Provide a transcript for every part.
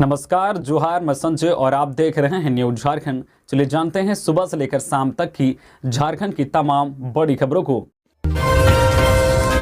नमस्कार, जोहार, मैं संजय और आप देख रहे हैं न्यूज झारखंड। चलिए जानते हैं सुबह से लेकर शाम तक की झारखंड की तमाम बड़ी खबरों को।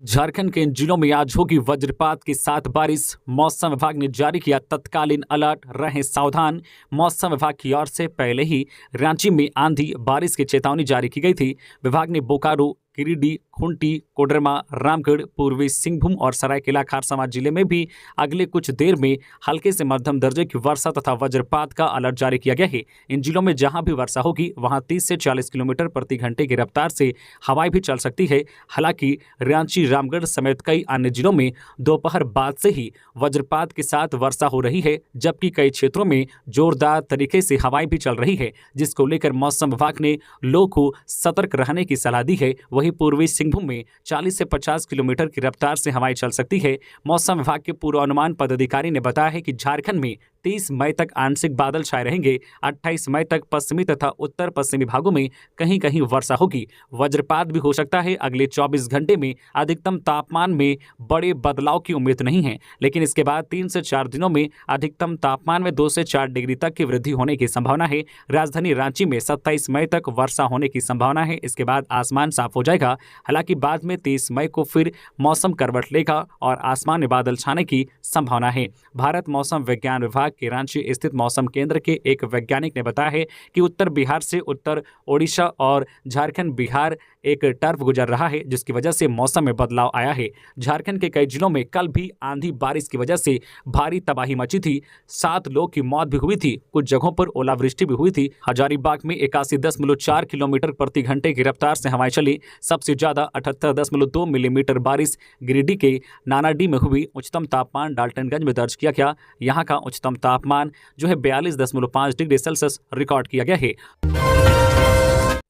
झारखंड के इन जिलों में आज होगी वज्रपात के साथ बारिश। मौसम विभाग ने जारी किया तत्कालीन अलर्ट, रहें सावधान। मौसम विभाग की ओर से पहले ही रांची में आंधी बारिश की चेतावनी जारी की गई थी। विभाग ने बोकारो, गिरिडीह, खूंटी, कोडरमा, रामगढ़, पूर्वी सिंहभूम और सरायकेला खरसावां जिले में भी अगले कुछ देर में हल्के से मध्यम दर्जे की वर्षा तथा वज्रपात का अलर्ट जारी किया गया है। इन जिलों में जहां भी वर्षा होगी वहां 30 से 40 किलोमीटर प्रति घंटे की रफ्तार से हवाएं भी चल सकती है। हालांकि रांची, रामगढ़ समेत कई अन्य जिलों में दोपहर बाद से ही वज्रपात के साथ वर्षा हो रही है, जबकि कई क्षेत्रों में जोरदार तरीके से हवाएं भी चल रही है, जिसको लेकर मौसम विभाग ने लोगों को सतर्क रहने की सलाह दी है। वहीं पूर्वी सिंहभूम में 40 से 50 किलोमीटर की रफ्तार से हवाएं चल सकती है। मौसम विभाग के पूर्वानुमान पदाधिकारी ने बताया है कि झारखंड में 30 मई तक आंशिक बादल छाए रहेंगे। 28 मई तक पश्चिमी तथा उत्तर पश्चिमी भागों में कहीं कहीं वर्षा होगी। वज्रपात भी हो सकता है। अगले 24 घंटे में अधिकतम तापमान में बड़े बदलाव की उम्मीद नहीं है, लेकिन इसके बाद 3 से 4 दिनों में अधिकतम तापमान में 2 से 4 डिग्री तक की वृद्धि होने की संभावना है। राजधानी रांची में 27 मई तक वर्षा होने की संभावना है। इसके बाद आसमान साफ हो जाएगा। हालांकि बाद में 23 मई को फिर मौसम करवट लेगा और आसमान में बादल छाने की संभावना है। भारत मौसम विज्ञान विभाग के रांची स्थित मौसम केंद्र के एक वैज्ञानिक ने बताया है कि उत्तर बिहार से उत्तर ओडिशा और झारखंड बिहार एक टर्फ गुजर रहा है, जिसकी वजह से मौसम में बदलाव आया है। झारखंड के कई जिलों में कल भी आंधी बारिश की वजह से भारी तबाही मची थी। 7 लोगों की मौत भी हुई थी। कुछ जगहों पर ओलावृष्टि भी हुई थी। हजारीबाग में 81.4 किलोमीटर प्रति घंटे की रफ्तार से हवाएं चली। सबसे ज्यादा 78.2 मिलीमीटर बारिश गिरिडीह के नानाडीह में हुई। उच्चतम तापमान डाल्टनगंज में दर्ज किया गया। यहाँ का उच्चतम तापमान जो है 42.5 डिग्री सेल्सियस रिकॉर्ड किया गया है।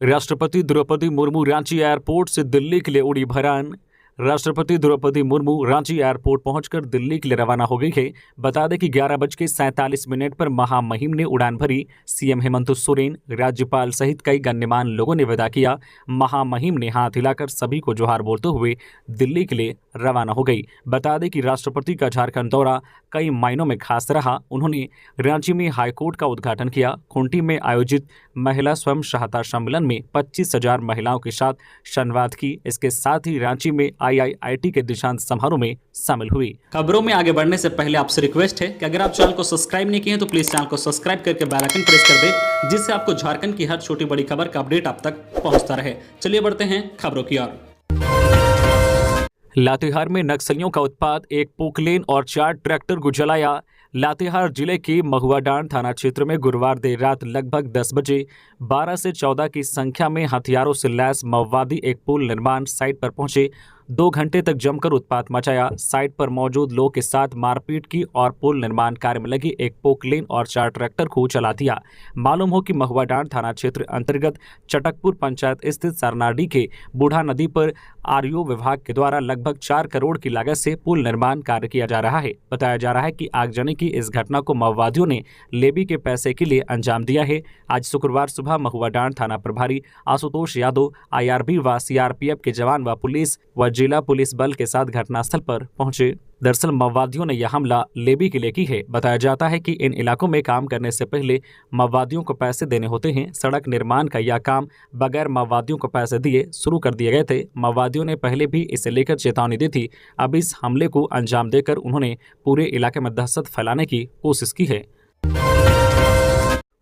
राष्ट्रपति द्रौपदी मुर्मू रांची एयरपोर्ट से दिल्ली के लिए उड़ी भरान। राष्ट्रपति द्रौपदी मुर्मू रांची एयरपोर्ट पहुंचकर दिल्ली के लिए रवाना हो गई है। बता दें कि 11:47 पर महामहिम ने उड़ान भरी। सीएम हेमंत सोरेन, राज्यपाल सहित कई गण्यमान्य लोगों ने विदा किया। महामहिम ने हाथ हिलाकर सभी को जोहार बोलते हुए दिल्ली के लिए रवाना हो गई। बता दें कि राष्ट्रपति का झारखंड दौरा कई मायनों में खास रहा। उन्होंने रांची में हाईकोर्ट का उद्घाटन किया। खूंटी में आयोजित महिला स्वयं सहायता सम्मेलन में 25,000 महिलाओं के साथ संवाद की। इसके साथ ही रांची में IIIT के दीक्षांत समारोह में शामिल हुई। खबरों में आगे बढ़ने से पहले आपसे रिक्वेस्ट है कि अगर आप चैनल को सब्सक्राइब नहीं किए हैं तो प्लीज चैनल को सब्सक्राइब करके बेल आइकन प्रेस कर दे, जिससे आपको झारखंड की हर छोटी बड़ी खबर का अपडेट आप तक पहुंचता रहे। चलिए बढ़ते हैं खबरों की ओर। लातेहार में नक्सलियों का उत्पात, एक पोकलेन और 4 ट्रैक्टर को जलाया। लातेहार जिले के महुआडांड थाना क्षेत्र में गुरुवार देर रात लगभग 10 बजे 12 से 14 की संख्या में हथियारों से लैस माओवादी एक पुल निर्माण साइट पर पहुंचे। 2 घंटे तक जमकर उत्पात मचाया। साइट पर मौजूद लोगों के साथ मारपीट की और पुल निर्माण कार्य में लगी एक पोकलेन और 4 ट्रैक्टर को चला दिया। मालूम हो कि महुआडांड थाना क्षेत्र अंतर्गत चटकपुर पंचायत स्थित सरनाडी के बूढ़ा नदी पर आरओ विभाग के द्वारा लगभग 4 करोड़ की लागत से पुल निर्माण कार्य किया जा रहा है। बताया जा रहा है कि आगजनी की इस घटना को माओवादियों ने लेवी के पैसे के लिए अंजाम दिया है। आज शुक्रवार सुबह महुआडांड थाना प्रभारी आशुतोष यादव, IRB व CRPF के जवान व पुलिस व जिला पुलिस बल के साथ घटनास्थल पर पहुंचे। दरअसल माओवादियों ने यह हमला लेवी के लिए की है। बताया जाता है कि इन इलाकों में काम करने से पहले माओवादियों को पैसे देने होते हैं। सड़क निर्माण का यह काम बगैर माओवादियों को पैसे दिए शुरू कर दिए गए थे। माओवादियों ने पहले भी इसे लेकर चेतावनी दी थी। अब इस हमले को अंजाम देकर उन्होंने पूरे इलाके में दहशत फैलाने की कोशिश की है।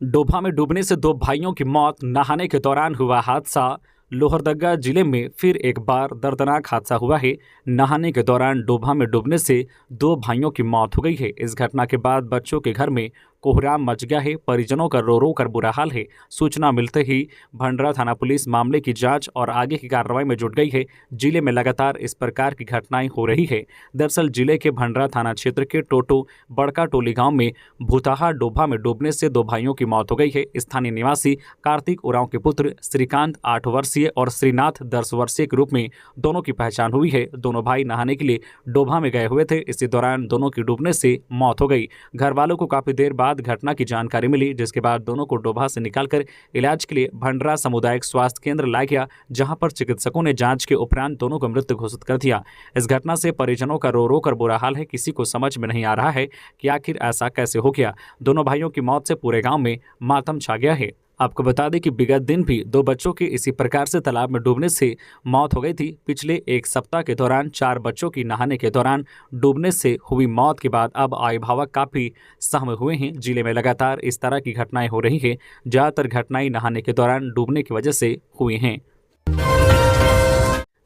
डोभा में डूबने से 2 भाइयों की मौत, नहाने के दौरान हुआ हादसा। लोहरदगा जिले में फिर एक बार दर्दनाक हादसा हुआ है। नहाने के दौरान डोभा में डूबने से 2 भाइयों की मौत हो गई है। इस घटना के बाद बच्चों के घर में कोहराम मच गया है। परिजनों का रो रो कर बुरा हाल है। सूचना मिलते ही भंडरा थाना पुलिस मामले की जांच और आगे की कार्रवाई में जुट गई है। जिले में लगातार इस प्रकार की घटनाएं हो रही है। दरअसल जिले के भंडरा थाना क्षेत्र के टोटो बड़का टोली गांव में भूताहा डोभा में डूबने से 2 भाइयों की मौत हो गई है। स्थानीय निवासी कार्तिक उरांव के पुत्र श्रीकांत 8 वर्षीय और श्रीनाथ 10 वर्षीय के रूप में दोनों की पहचान हुई है। दोनों भाई नहाने के लिए डोभा में गए हुए थे। इसी दौरान दोनों की डूबने से मौत हो गई। घर वालों को काफी देर बाद बाद घटना की जानकारी मिली, जिसके बाद दोनों को डोभा से निकालकर इलाज के लिए भंडरा सामुदायिक स्वास्थ्य केंद्र लाया गया, जहां पर चिकित्सकों ने जांच के उपरांत दोनों को मृत घोषित कर दिया। इस घटना से परिजनों का रो रो कर बुरा हाल है। किसी को समझ में नहीं आ रहा है कि आखिर ऐसा कैसे हो गया। दोनों भाइयों की मौत से पूरे गांव में मातम छा गया है। आपको बता दें कि विगत दिन भी 2 बच्चों की इसी प्रकार से तालाब में डूबने से मौत हो गई थी। पिछले 1 सप्ताह के दौरान 4 बच्चों की नहाने के दौरान डूबने से हुई मौत के बाद अब अभिभावक काफी सहमे हुए हैं। जिले में लगातार इस तरह की घटनाएं हो रही हैं। ज्यादातर घटनाएं नहाने के दौरान डूबने की वजह से हुई हैं।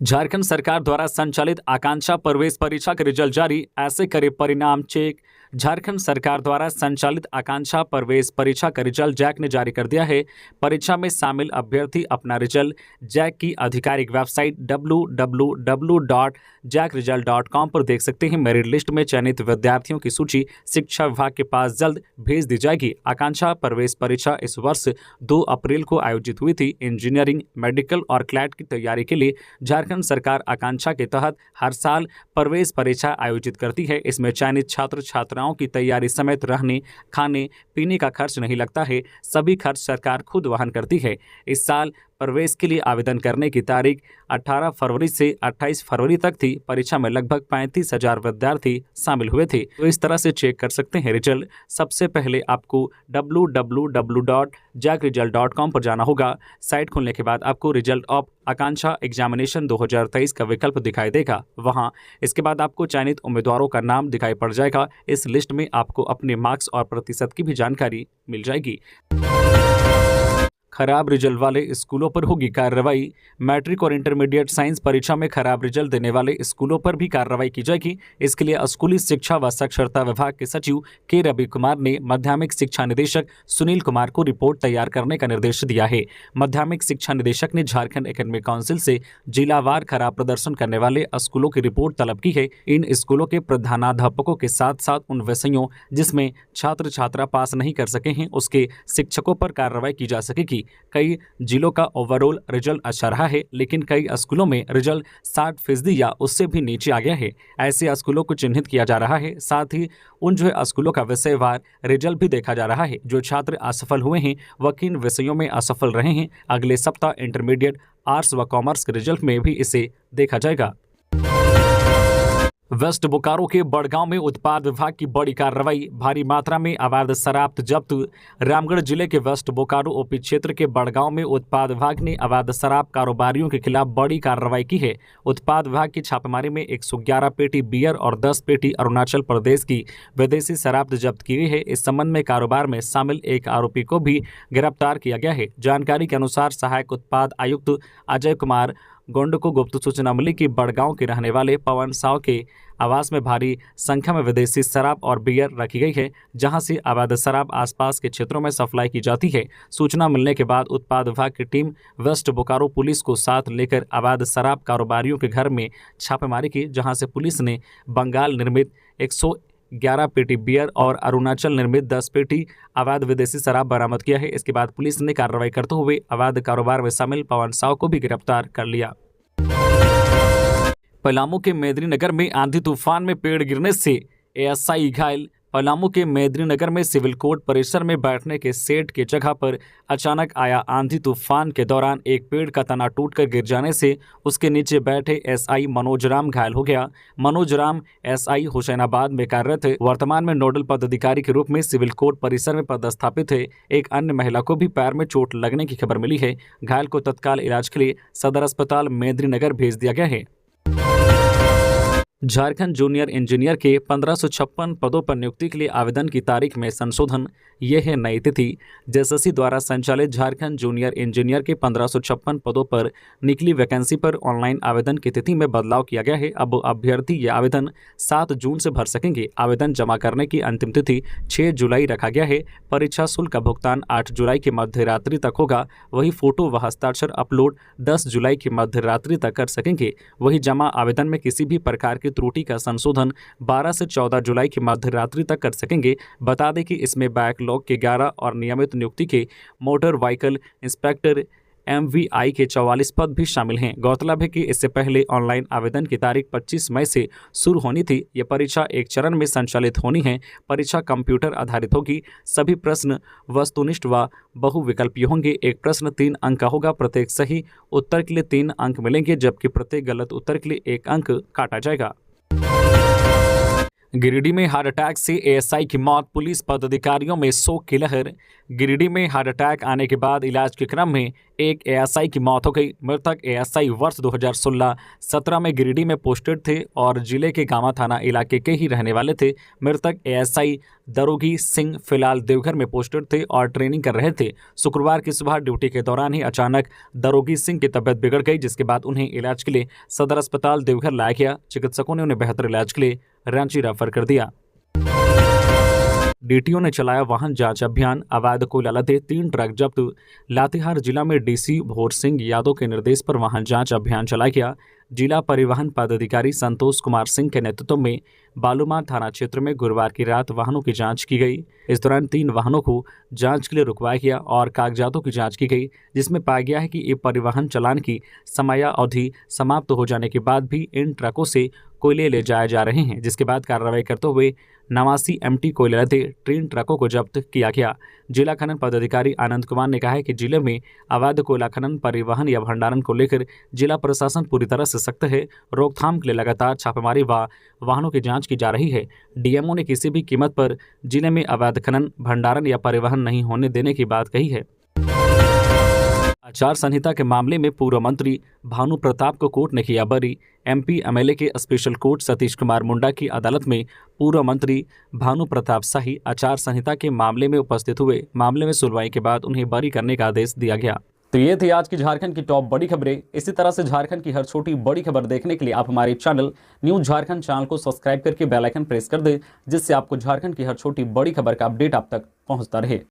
झारखंड सरकार द्वारा संचालित आकांक्षा प्रवेश परीक्षा के रिजल्ट जारी, ऐसे करे परिणाम चेक। झारखंड सरकार द्वारा संचालित आकांक्षा प्रवेश परीक्षा का रिजल्ट जैक ने जारी कर दिया है। परीक्षा में शामिल अभ्यर्थी अपना रिजल्ट जैक की आधिकारिक वेबसाइट www.jackresult.com पर देख सकते हैं। मेरिट लिस्ट में चयनित विद्यार्थियों की सूची शिक्षा विभाग के पास जल्द भेज दी जाएगी। आकांक्षा प्रवेश परीक्षा इस वर्ष 2 अप्रैल को आयोजित हुई थी। इंजीनियरिंग, मेडिकल और क्लैट की तैयारी के लिए झारखंड सरकार आकांक्षा के तहत हर साल प्रवेश परीक्षा आयोजित करती है। इसमें चयनित छात्र छात्राओं की तैयारी समेत रहने, खाने पीने का खर्च नहीं लगता है। सभी खर्च सरकार खुद वहन करती है। इस साल प्रवेश के लिए आवेदन करने की तारीख 18 फरवरी से 28 फरवरी तक थी। परीक्षा में लगभग 35,000 विद्यार्थी शामिल हुए थे। तो इस तरह से चेक कर सकते हैं रिजल्ट। सबसे पहले आपको www.jackresult.com पर जाना होगा। साइट खुलने के बाद आपको रिजल्ट ऑफ आकांक्षा एग्जामिनेशन 2023 का विकल्प दिखाई देगा। वहां इसके बाद आपको चयनित उम्मीदवारों का नाम दिखाई पड़ जाएगा। इस लिस्ट में आपको अपने मार्क्स और प्रतिशत की भी जानकारी मिल जाएगी। खराब रिजल्ट वाले स्कूलों पर होगी कार्रवाई। मैट्रिक और इंटरमीडिएट साइंस परीक्षा में खराब रिजल्ट देने वाले स्कूलों पर भी कार्रवाई की जाएगी। इसके लिए स्कूली शिक्षा व साक्षरता विभाग के सचिव के रवि कुमार ने माध्यमिक शिक्षा निदेशक सुनील कुमार को रिपोर्ट तैयार करने का निर्देश दिया है। माध्यमिक शिक्षा निदेशक ने झारखंड एकेडमिक काउंसिल से जिलावार खराब प्रदर्शन करने वाले स्कूलों की रिपोर्ट तलब की है। इन स्कूलों के प्रधानाध्यापकों के साथ साथ उन विषयों जिसमें छात्र छात्रा पास नहीं कर सके हैं उसके शिक्षकों पर कार्रवाई की जा सकेगी। कई जिलों का ओवरऑल रिजल्ट अच्छा रहा है, लेकिन कई स्कूलों में रिजल्ट 60% या उससे भी नीचे आ गया है। ऐसे स्कूलों को चिन्हित किया जा रहा है। साथ ही उन स्कूलों का विषयवार रिजल्ट भी देखा जा रहा है। जो छात्र असफल हुए हैं वह किन विषयों में असफल रहे हैं। अगले सप्ताह इंटरमीडिएट, आर्ट्स व कॉमर्स के रिजल्ट में भी इसे देखा जाएगा। वेस्ट बोकारो के बड़गांव में उत्पाद विभाग की बड़ी कार्रवाई। भारी मात्रा में अवैध शराब जब्त। रामगढ़ जिले के वेस्ट बोकारो ओपी क्षेत्र के बड़गांव में उत्पाद विभाग ने अवैध शराब कारोबारियों के खिलाफ बड़ी कार्रवाई की है। उत्पाद विभाग की छापेमारी में 111 पेटी बियर और 10 पेटी अरुणाचल प्रदेश की विदेशी शराब जब्त की गई है। इस संबंध में कारोबार में शामिल एक आरोपी को भी गिरफ्तार किया गया है। जानकारी के अनुसार सहायक उत्पाद आयुक्त अजय कुमार गोंड को गुप्त सूचना मिली कि बड़गांव के रहने वाले पवन साव के आवास में भारी संख्या में विदेशी शराब और बियर रखी गई है, जहां से अवैध शराब आसपास के क्षेत्रों में सप्लाई की जाती है। सूचना मिलने के बाद उत्पाद विभाग की टीम वेस्ट बोकारो पुलिस को साथ लेकर अवैध शराब कारोबारियों के घर में छापेमारी की, जहां से पुलिस ने बंगाल निर्मित 111 पेटी बियर और अरुणाचल निर्मित 10 पेटी अवैध विदेशी शराब बरामद किया है। इसके बाद पुलिस ने कार्रवाई करते हुए अवैध कारोबार में शामिल पवन साव को भी गिरफ्तार कर लिया। पलामू के मेदिनीनगर में आंधी तूफान में पेड़ गिरने से एएसआई घायल। पलामू के मेदिनीनगर में सिविल कोर्ट परिसर में बैठने के सेट की जगह पर अचानक आया आंधी तूफान के दौरान एक पेड़ का तना टूटकर गिर जाने से उसके नीचे बैठे एसआई मनोज राम घायल हो गया। मनोज राम एसआई हुसैनाबाद में कार्यरत है। वर्तमान में नोडल पदाधिकारी के रूप में सिविल कोर्ट परिसर में पदस्थापित है। एक अन्य महिला को भी पैर में चोट लगने की खबर मिली है। घायल को तत्काल इलाज के लिए सदर अस्पताल मेदिनीनगर भेज दिया गया है। झारखंड जूनियर इंजीनियर के 1556 पदों पर नियुक्ति के लिए आवेदन की तारीख में संशोधन। यह है नई तिथि। जेएसएससी द्वारा संचालित झारखंड जूनियर इंजीनियर के 1556 पदों पर निकली वैकेंसी पर ऑनलाइन आवेदन की तिथि में बदलाव किया गया है। अब अभ्यर्थी ये आवेदन 7 जून से भर सकेंगे। आवेदन जमा करने की अंतिम तिथि 6 जुलाई रखा गया है। परीक्षा शुल्क का भुगतान 8 जुलाई की मध्य रात्रि तक होगा। वही फोटो व हस्ताक्षर अपलोड 10 जुलाई की मध्य रात्रि तक कर सकेंगे। वही जमा आवेदन में किसी भी प्रकार की त्रुटि का संशोधन 12 से 14 जुलाई की मध्य रात्रि तक कर सकेंगे। बता दें कि इसमें बैकलॉग के 11 और नियमित नियुक्ति के मोटर व्हीकल इंस्पेक्टर, MVI के 44 पद भी शामिल हैं। गौरतलब है कि इससे पहले ऑनलाइन आवेदन की तारीख 25 मई से शुरू होनी थी। यह परीक्षा एक चरण में संचालित होनी है। परीक्षा कंप्यूटर आधारित होगी। सभी प्रश्न वस्तुनिष्ठ व बहुविकल्पीय होंगे। एक प्रश्न 3 अंक का होगा। प्रत्येक सही उत्तर के लिए 3 अंक मिलेंगे, जबकि प्रत्येक गलत उत्तर के लिए 1 अंक काटा जाएगा। गिरिडीह में हार्ट अटैक से ASI की मौत, पुलिस पदाधिकारियों में शोक की लहर। गिरिडीह में हार्ट अटैक आने के बाद इलाज के क्रम में एक ASI की मौत हो गई। मृतक ASI वर्ष 2016-17 में गिरिडीह में पोस्टेड थे और जिले के गामा थाना इलाके के ही रहने वाले थे। मृतक ASI दरोगी सिंह फिलहाल देवघर में पोस्टेड थे और ट्रेनिंग कर रहे थे। शुक्रवार की सुबह ड्यूटी के दौरान ही अचानक दरोगी सिंह की तबीयत बिगड़ गई, जिसके बाद उन्हें इलाज के लिए सदर अस्पताल देवघर लाया गया। चिकित्सकों ने उन्हें बेहतर इलाज के लिए रांची रेफर कर दिया। DTO ने चलाया वाहन जांच अभियान, अवैध कोयला लदे 3 ट्रक जब्त। लातेहार जिला में DC भोर सिंह यादव के निर्देश पर वाहन जांच अभियान चलाया गया। जिला परिवहन पदाधिकारी संतोष कुमार सिंह के नेतृत्व में बालूमार थाना क्षेत्र में गुरुवार की रात वाहनों की जांच की गई। इस दौरान 3 वाहनों को जांच के लिए रुकवाया गया और कागजातों की जांच की गई, जिसमें पाया गया है कि ये परिवहन चालान की समयावधि समाप्त हो जाने के बाद भी इन ट्रकों से कोयले ले जाए जा रहे हैं, जिसके बाद कार्रवाई करते हुए 89 MT कोयले लदे 3 ट्रकों को जब्त किया गया। जिला खनन पदाधिकारी आनंद कुमार ने कहा है कि जिले में अवैध कोयला खनन, परिवहन या भंडारण को लेकर जिला प्रशासन पूरी तरह से सख्त है। रोकथाम के लिए लगातार छापेमारी व वाहनों की जांच की जा रही है। DMO ने किसी भी कीमत पर जिले में अवैध खनन, भंडारण या परिवहन नहीं होने देने की बात कही है। आचार संहिता के मामले में पूर्व मंत्री भानु प्रताप को कोर्ट ने किया बरी। MP MLA के स्पेशल कोर्ट सतीश कुमार मुंडा की अदालत में पूर्व मंत्री भानु प्रताप शाही आचार संहिता के मामले में उपस्थित हुए। मामले में सुनवाई के बाद उन्हें बरी करने का आदेश दिया गया। तो ये थी आज की झारखंड की टॉप बड़ी खबरें। इसी तरह से झारखंड की हर छोटी बड़ी खबर देखने के लिए आप हमारे चैनल न्यूज झारखंड चैनल को सब्सक्राइब करके बेल आइकन प्रेस कर दें, जिससे आपको झारखंड की हर छोटी बड़ी खबर का अपडेट आप तक पहुंचता रहे।